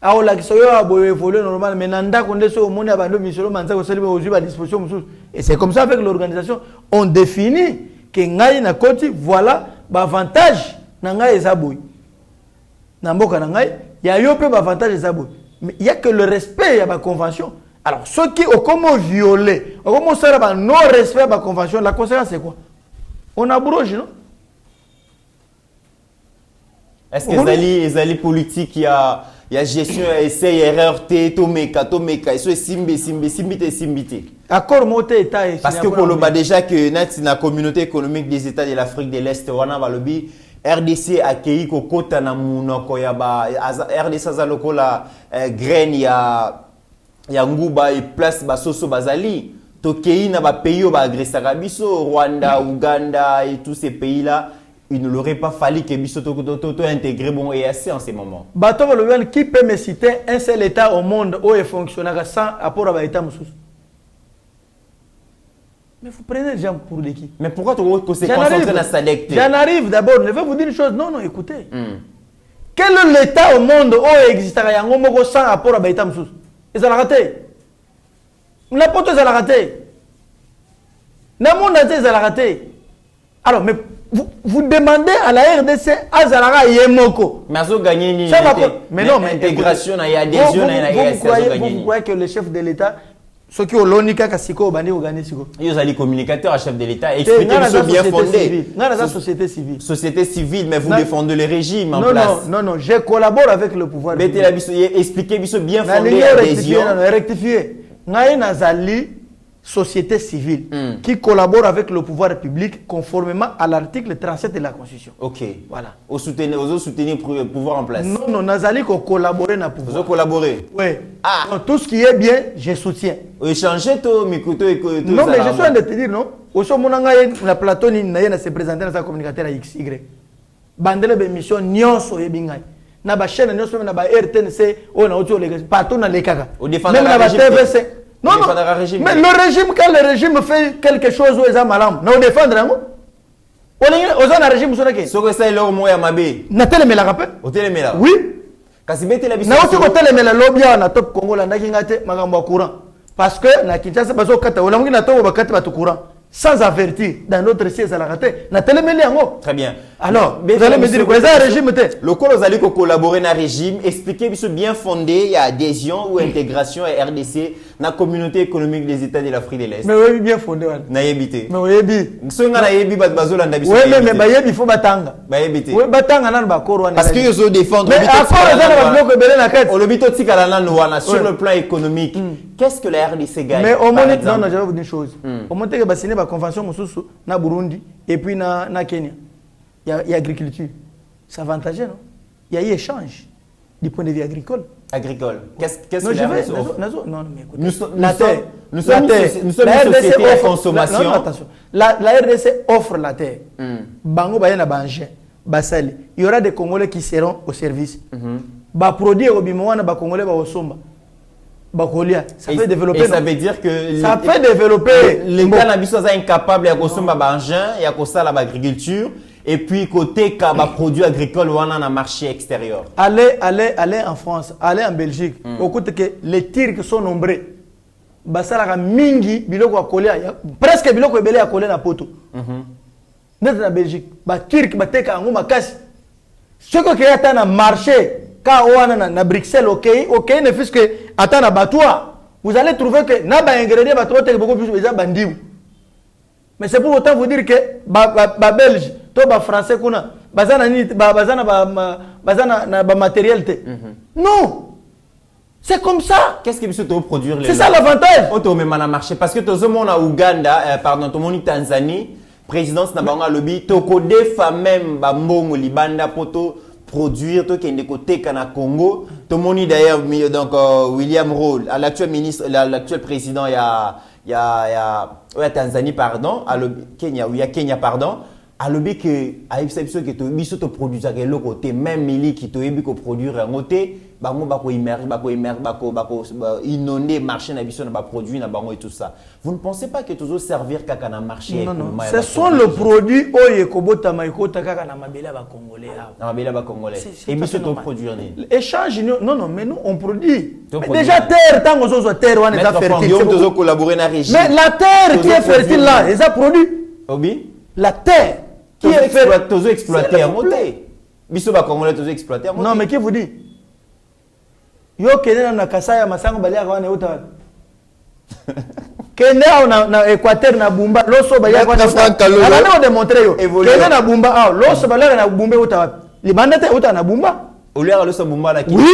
a o la kiso yo boye évoluer normal mais nanda ko ndeso moni abando misolo manza ko selibe ozu ba disposition musu et c'est comme ça avec l'organisation on définit que ngai na koti voilà ba avantage na ngai ezaboy na mboka na ngai ya yo pe ba avantage ezaboy mais il y a que le respect ya ba convention. Alors, ceux qui ont comment violé, ont comment ça va non-respect de la convention, la conséquence c'est quoi? On abroge, non? Est-ce que les alliés politiques, il y a gestion, essai, erreur, tomeka, et ce simbité. Accord monté État. Parce que pour le déjà que la communauté économique des États de l'Afrique de l'Est, on a le RDC accueilli kokota na munoko ya ba RDC azaloko la graine ya nguba et place basoso bazali tokei na ba pays ba agressaka biso Rwanda, Ouganda et tous ces pays là il ne l'aurait pas fallu que biso to intégrer bon EAC en ce moment. Bato le qui peut me citer un seul état au monde où il fonctionne sans apport à l'état musus? Mais vous prenez les gens pour des qui? Mais pourquoi tu te concentrer dans SADC? J'en arrive d'abord, je vais vous dire une chose. Non, écoutez. Quel est l'état au monde où il existe sans apport à l'état musus? Ils ont raté. N'importe où ils ont raté. N'importe où ils ont raté. Alors, mais vous demandez à la RDC à Zalara Yemoko. Mais ils ont gagné. Mais non, mais intégration, il y a adhésion, vous croyez que le chef de l'État ceux qui ont l'onika kasiko bandi ogani siko. Ils ont les communicateurs à chef de l'État. Expliquez-nous bien fondé. La société civile. Société civile, mais vous défendez le régime en place. Non, je collabore avec le pouvoir. Expliquez-nous bien fondé. Rectifier. Naï nazali société civile qui collabore avec le pouvoir public conformément à l'article 37 de la Constitution. Ok. Voilà. Vous soutenez le pouvoir en place. Non, nazali ko collaborer na pouvoir. Vous collaborez. Oui. Ah. Donc, tout ce qui est bien, je soutiens. Échanger tout, mikuto et non, mais je suis en train de te dire, non. Au sommet, la plateau ni na se présenter dans sa communicateur à XY. Bandele be mission nyonso yebingai. Na ba chaîne nyonso na ba RTNC o na auto les partout na les kaka. Même na ba TVC. Non, non. Mais le régime, quand le régime fait quelque chose où ils ont malheur, nous défendre. On est un régime sur lequel. Ce que c'est leur mot à Mabé. Nathalie me la rappelle. Hôtel Mela. Oui. Kasibete la bisou. Na aussi hôtel Mela lobby na top Congo la ndaki ngate magambo courant. Parce que na Kinshasa bazo kata wala mungi na to bakati batu courant. Sans avertir dans notre siège à la raté. Nathalie Mela yango. Très bien. Alors, vous allez me dire que c'est un régime. Le col vous allez collaborer dans le régime. Expliquez bisou bien fondé, il y a adhésion ou intégration à RDC dans la communauté économique des États de l'Afrique de l'Est. Mais oui, bien fondé. Na yebité. Mais oui, yebi. Songa na yebi bat bazola ndabiso. Oui, mais yebi faut batanga. Ba yebité. Oui, batanga nan ba korwa. Parce que ils ont défendre. Mais accord ça na bloc belé na quête. Au lobito tikala nan wana sur le plan économique. Qu'est-ce que la RDC gagne? Mais au moins non, je vais vous dire une chose. Au moins que ba signer ba convention mususu na Burundi et puis na Kenya. Il y a agriculture. C'est avantageux, non? Il y a eu échange du point de vue agricole. Agricole. Qu'est-ce que la RDC offre? Non, mais écoutez. Nous sommes une société à consommation. Non, attention. La RDC offre la terre. Bango bayana banje, basali. Il y aura des Congolais qui seront au service. Ba produire au bimoana ba Congolais ba osomba. Bakolia, ça fait développer. Et ça veut dire que ça fait développer. L'État n'a pas incapable à consommer bangin et à consommer l'agriculture. Et puis côté produits agricoles ou on a un marché extérieur. Allez en France, allez en Belgique. Écoutez que les tirs qui sont nombreux. Basala mingi biloko a collé presque biloko ebele a collé na poto. Net na Belgique, ba Turc ba teka ngoma kasi. Ce que y a na marché quand on a na Bruxelles OK ne fait que attend na batoua. Vous allez trouver que na ba ingrédients ba trop beaucoup plus déjà bandiou. Mais c'est pour autant vous dire que ba Belge to ba français kuna bazana ni bazana na ba matériel te. Non. C'est comme ça. Qu'est-ce que vous souhaitez produire? C'est ça l'avantage. On te met mal à marché parce que tout le monde en Ouganda, pardon, tout le monde en Tanzanie, présidence n'a pas lobby, tout le femmes même bambongo libanda poto produire tout qui est côté Kana Congo. Tout le monde d'ailleurs donc William Roll, l'actuel ministre, l'actuel président il y a Tanzanie pardon, à Kenya, il y a Kenya pardon. Alobi que exception que to biso to produire que le côté même mili qui to ebi ko produire en côté bango bako immerger bako inonder marché na biso na ba produit na bango et tout ça. Vous ne pensez pas que toujours servir kaka na marché? Non, ce sont le produit oye kobota maikota kaka na mabela ba congolais. Na mabela ba congolais. Et biso to produire ni. Échange non mais nous on produit. Mais déjà terre tant aux terre on est fertile. On doit collaborer na régime. Mais la terre qui est fertile là, les a produit. Obi? La terre qui est exploité à monter. Biso ba congolais tous exploité à monter. Non mais qui vous dit? Yo kene na Kasaya masango balia kwa na uta. Kene na Équateur na Bumba loso balia kwa na uta. Ana on démontrer yo. Kene na Bumba loso balia na Bumba uta. Libanda te uta na Bumba. Olia loso Bumba la ki. Oui.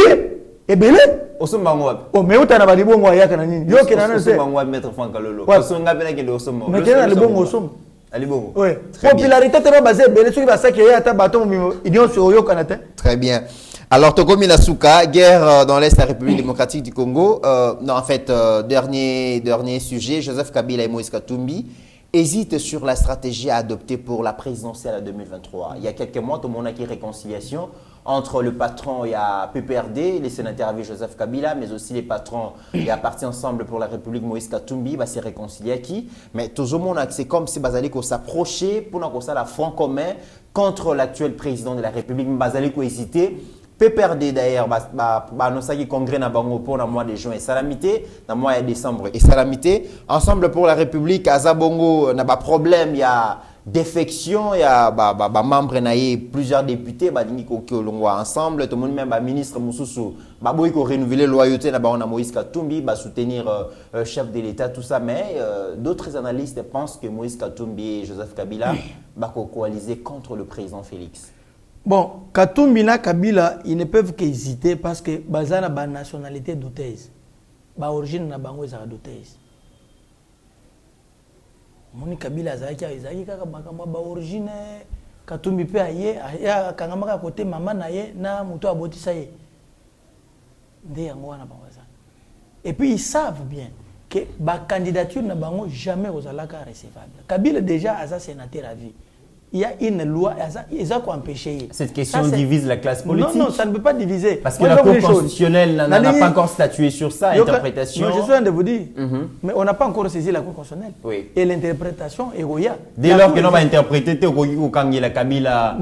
Ebele. Osomba ngwa. O me uta na balibongo yaka na nini? Yo kene na se. Osomba ngwa mettre Franck Lolo. Osonga pena ke osomba. Mais kene na libongo osomba. Alibongo. Oui. Popularité te basée belé ceux qui va ça qui ata baton union sur yo kanate. Très bien. Alors, Tokomi Nasuka, guerre dans l'Est de la République démocratique du Congo. Non, en fait, dernier sujet, Joseph Kabila et Moïse Katumbi hésitent sur la stratégie à adopter pour la présidentielle à 2023. Il y a quelques mois, tout le monde a eu réconciliation entre le patron, il y a PPRD, les sénateurs avec Joseph Kabila, mais aussi les patrons, il y a Parti Ensemble pour la République, Moïse Katumbi, c'est réconcilié qui. Mais tout le monde, c'est comme si Bazali s'approchait pour nous la front commun contre l'actuel président de la République, Bazali hésité. PPRD d'ailleurs, nous avons congrès na bango pour le mois de juin et salamité, dans le mois de décembre et salamité. Ensemble pour la République, à Zabongo, n'a pas problème, il y a défection, il y a membres plusieurs députés qui ont ensemble, tout le monde même ministre Moussoussou, il faut renouveler la loyauté na Moïse Katumbi, soutenir chef de l'État, tout ça, mais d'autres analystes pensent que Moïse Katumbi et Joseph Kabila vont coaliser contre le président Félix. Bon, Katumbi et Kabila, ils ne peuvent qu'hésiter parce que bazana ba nationalité douteuse, ba origine na bango ezaka douteuse. Moni Kabila azaki kaka makambo ba origine Katumbi pe aye aya kangamaka côté maman na ye na muto abotisa ye. Nde yango wana bangoza. Et puis ils savent bien que ba candidature na bango jamais ozalaka recevable. Kabila déjà aza sénateur à vie. Il y a une loi, ils ont empêché. Cette question divise la classe politique. Non, ça ne peut pas diviser. Parce que la Cour constitutionnelle n'a pas encore statué sur ça, l'interprétation. Non, je suis en train de vous dire. Mais on n'a pas encore saisi la Cour constitutionnelle. Oui. Et l'interprétation est roya. Dès lors que l'on va interpréter, la Kabila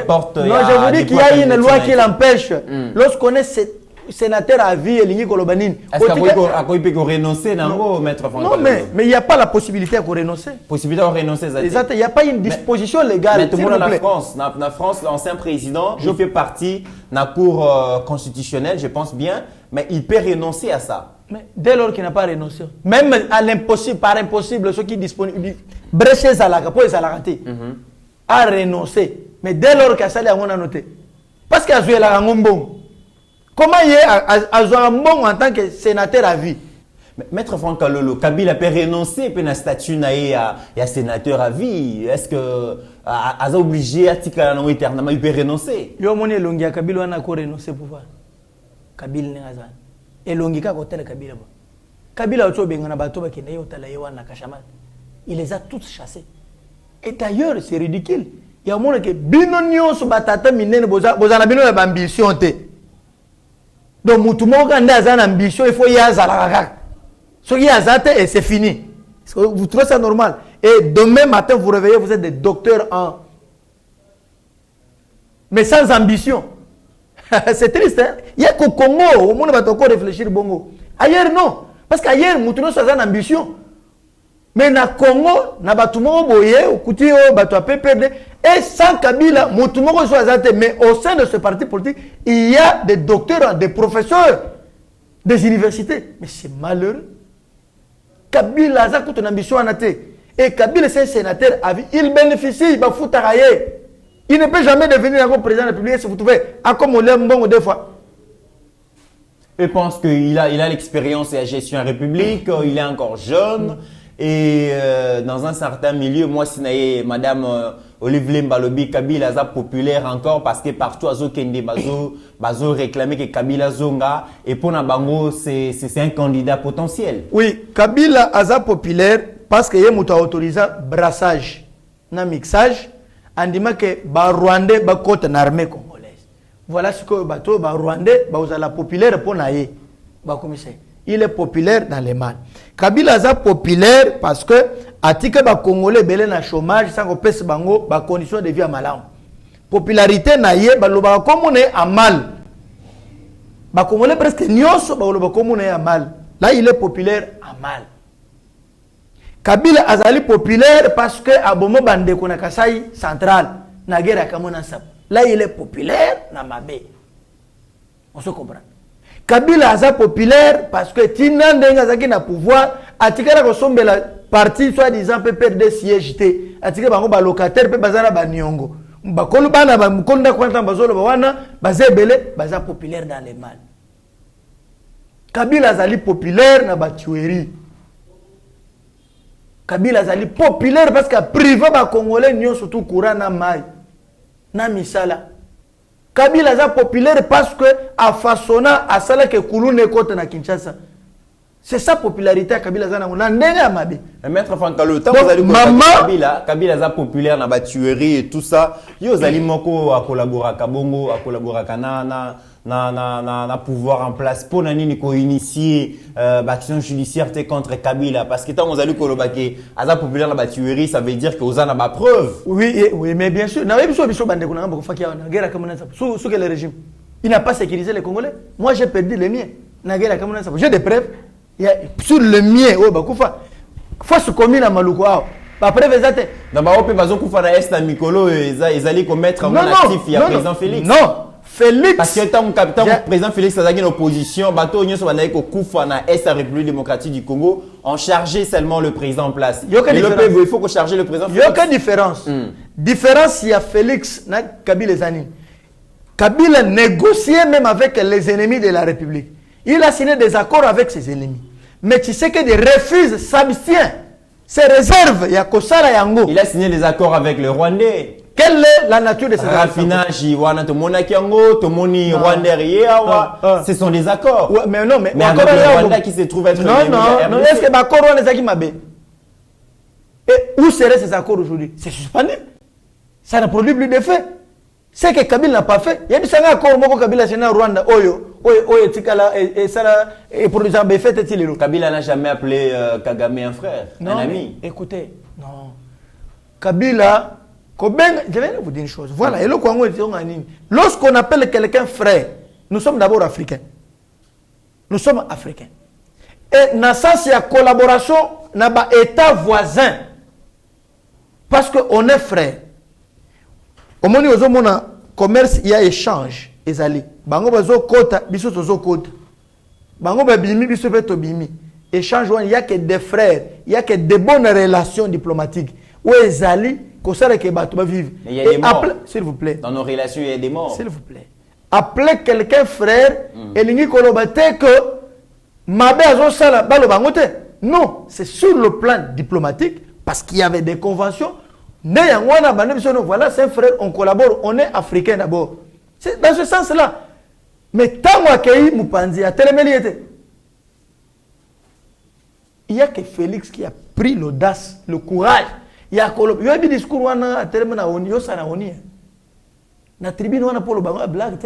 porte. Non, je vous dis qu'il y a une loi qui l'empêche. Lorsqu'on est sénateur à vie et l'Igny Kolobanine. Est-ce qu'il peut renoncer dans maître Non, mais il n'y a pas la possibilité de renoncer. Possibilité de renoncer, il n'y a pas une disposition légale. Mais tout le monde en France, l'ancien président, je fais partie de la Cour constitutionnelle, je pense bien, mais il peut renoncer à ça. Mais dès lors qu'il n'a pas renoncé, même à l'impossible, par impossible, ceux qui sont disponibles, Breché Zalaka, pour les Zalakati, a renoncé. Mais dès lors qu'il a noté, parce qu'il a joué la Rangombong. Comment il est à bon en tant que sénateur à vie? Maître Franck Kalolo, Kabila peut renoncer à la statut de sénateur à vie. Est-ce que a obligé à tika non éternellement il peut renoncer? Yo moni longi Kabila wana ko renoncer pouvoir. Kabila ne azan. Et longi ka kotel Kabila ba. Kabila oto bengana bato ba kende yo tala yo wana kashamal. Il les a tous chassés. Et d'ailleurs, c'est ridicule. Il y a monde que bino nyonso batata minene boza na bino na ambition te. Donc, Moutoumou, quand il a une ambition, il faut y aller à la. Ce qui est et c'est fini. Vous trouvez ça normal? Et demain matin, vous réveillez, vous êtes des docteurs en. Mais sans ambition. C'est triste, hein? Il y a qu'au Congo, au monde va encore réfléchir bongo. Ailleurs, non. Parce qu'ailleurs, Moutoumou, ça a une ambition. Mais na Congo, na batumo boye, au couti au batu a PPD, et sans Kabila, Moutoumou soit azate. Mais au sein de ce parti politique, il y a des docteurs, des professeurs, des universités. Mais c'est malheureux. Kabila a une ambition en athée. Et Kabila, c'est un sénateur à vie. Il bénéficie, il va foutre à il ne peut jamais devenir un président de la République, si vous trouvez, à comme on l'aime bon des fois. Je pense qu'il a l'expérience et la gestion en République, il est encore jeune. Et dans un certain milieu, moi, si Madame Olivier Mbalobi, Kabila est populaire encore parce que partout, Azo Kende Bazo réclamé que Kabila Zonga et pour Nabango, c'est un candidat potentiel. Oui, Kabila est populaire parce qu'il y a autorisé brassage, na mixage, en disant que les Rwandais sont contre l'armée congolaise. Voilà ce que les Rwandais sont populaires pour naïe. Il est populaire dans les mal. Kabila est populaire parce que atika ba Congolais belé na chômage sans kopesa bango ba conditions de vie à malam. Popularité na ye ba loba comme à mal. Ba Congolais presque nyonso ba loba comme à mal. Là il est populaire à mal. Kabila azali populaire parce que abomo bande ko na Kasai central na guerre kamona sap. Là il est populaire na mabe. On se comprend. Kabila est populaire parce que Tinandenga Zaki na pouvoir, atikala kosombe la parti soi-disant PPRD siège, atikala bango ba locataire pe bazana ba nyongo. Bakolo bana ba mukonda kwanta bazolo ba wana bazebele baza populaire dans les mal. Kabila zali populaire na ba tuerie. Kabila zali populaire parce que privé ba congolais nyo surtout courant na mai na misala. Kabila est populaire parce que a façonna à cela que Kouloune côté na Kinshasa. C'est sa popularité à Kabila zana na ndenga mabe. Maître Fankalo, tant vous allez Kabila est populaire na ba tuerie et tout ça. Yo zali moko a collaborer Kabongo, a collaborer na pouvoir en place pour nani ko initier action judiciaire contre Kabila parce que tant vous allez kolobake aza populaire na ba tuerie, ça veut dire que ozana ba preuve. Oui, mais bien sûr. Na biso bande ko na ngamba ko fakia na guerre comme ça. Sous quel régime? Il n'a pas sécurisé les Congolais. Moi j'ai perdu les miens. Na guerre comme ça. J'ai des preuves. Il y a sur le mien oh bakufa. Face commune à Maluko. après vezate. Na ba ope bazo kufa na est na mikolo ezali commettre en actif il y a président Félix. Non, Félix. Parce que tant que président Félix azaki en opposition, bato nyonso banaki ko kufa na est la République démocratique du Congo en charger seulement le président en place. Il faut que charger le président Félix. Il y a aucune différence. Différence il y a Félix na Kabila Zani. Kabila négociait même avec les ennemis de la République. Il a signé des accords avec ses ennemis. Mais tu sais que des refuse, s'abstient, se réserve. Il y a Kosala Yango. Il a signé des accords avec le Rwandais. Quelle est la nature de ces accords? Raffinage, Rwandais, ce sont des accords. Ouais, mais non, mais avec le Rwanda qui se trouve être. Non, est-ce que l'accord on les a qui m'a bé? Et où seraient ces accords aujourd'hui? C'est suspendu. Ça ne produit plus d'effet. C'est que Kabila n'a pas fait. Il y a des accords que Kabila a signé au Rwanda. Kabila n'a jamais appelé Kagame un frère, non, un ami. Écoutez, non. Kabila, je vais vous dire une chose. Voilà, lorsqu'on appelle quelqu'un frère, nous sommes d'abord africains. Nous sommes africains. Et dans sens il y a collaboration dans l'État voisin. Parce qu'on est frères. Au moment où on a commerce, il y a échange. Ezali. Bango bazo kota, biso tozo kota. Bango babimi, biso beto bimi. Échange, il n'y a que des frères, il n'y a que des bonnes relations diplomatiques. Où Ezali, kosara ke bato ba vivre. Il y a des morts. S'il vous plaît. Dans nos relations, il y a des morts. S'il vous plaît. Appelez quelqu'un frère, et l'ingi kolobate que mabe azo sala balo bangote. Non, c'est sur le plan diplomatique, parce qu'il y avait des conventions. Voilà, c'est un frère, on collabore, on est africain d'abord. C'est dans ce sens-là. Mais tant que Moupanzi a il n'y a que Félix qui a pris l'audace, le courage. Il y a un discours à terme na oni, yo sana oni. Na tribune wana pour le bango blague.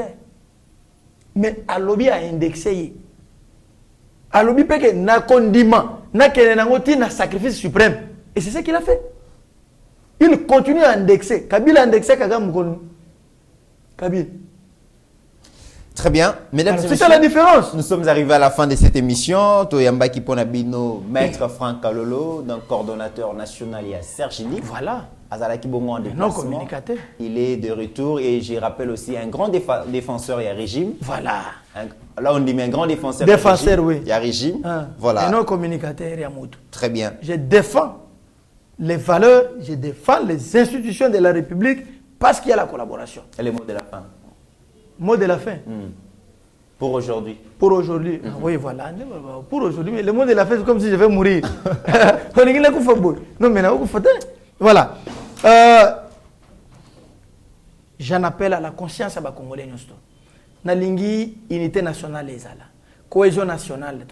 Mais à lobby a indexé. À lobby peke na condiment, na kenenangoti na sacrifice suprême. Et c'est ce qu'il a fait. Il continue à indexer. Kabila a indexé Kagame Mkono. Kabila. Très bien. Mesdames et messieurs, c'est ça la différence. Nous sommes arrivés à la fin de cette émission. Toyamba Kiponabino, maître Franck Kalolo, donc coordonnateur national et à Sergini. Voilà. Azalaki Bongo en déplacement. Il est de retour et je rappelle aussi un grand défenseur et à régime. Voilà. Là on dit mais un grand défenseur. Défenseur, oui. Il y a régime. Voilà. Et non communicateur et à Moutou. Très bien. Je défends les valeurs, je défends les institutions de la République parce qu'il y a la collaboration. Et les mots de la fin. Mot de la fin. Pour aujourd'hui. Pour aujourd'hui. Oui, voilà. Pour aujourd'hui. Mais le mot de la fin, c'est comme si je vais mourir. Non, mais voilà. J'en appelle à la conscience à la Congolais. Nalingi, unité nationale, les ala. Cohésion nationale,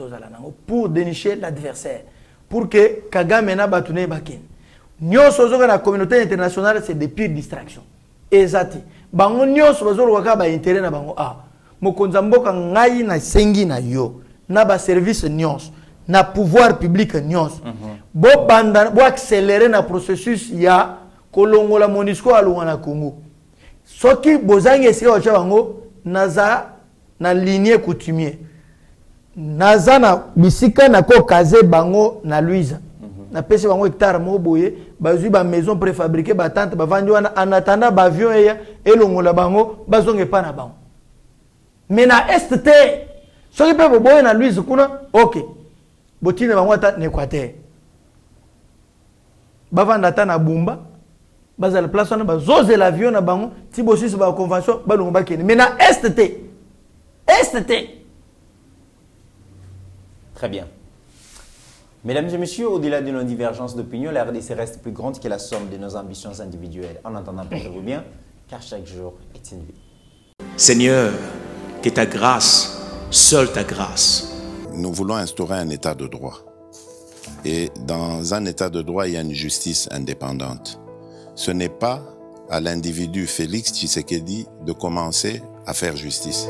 pour dénicher l'adversaire. Pour que Kagame n'a pas tourné bakin. Nyos dans la communauté internationale, c'est des pires distractions. Ezati. Bango nyos bazolo waka ba intérêt na bango a. Mokonza mboka ngai na sengi na yo. Na ba service nyos. Na pouvoir public nyos. Bo banda bo accélérer na processus ya kolongola MONUSCO alunga na Congo. Soki bozangi esika ocha bango naza na lignée coutumier. Naza na bisika na ko kaze bango na Louise. Na pese bango hectare mo boye bazui ba maison préfabriquée ba tente ba vandi wana en attendant ba avion eya elongola bango bazonge pa na bango. Mais na ST soki pe boye na Louise kuna OK. Botine bango ata na Équateur. Ba vanda ta na Bumba bazala place wana bazoze l'avion na bango ti bosis ba convention ba longo ba kene. Mais na ST. Très bien. Mesdames et messieurs, au-delà de nos divergences d'opinion, la RDC reste plus grande que la somme de nos ambitions individuelles. En attendant, portez-vous bien, car chaque jour est une vie. Seigneur, que ta grâce, seule ta grâce. Nous voulons instaurer un état de droit. Et dans un état de droit, il y a une justice indépendante. Ce n'est pas à l'individu Félix Tshisekedi de commencer à faire justice.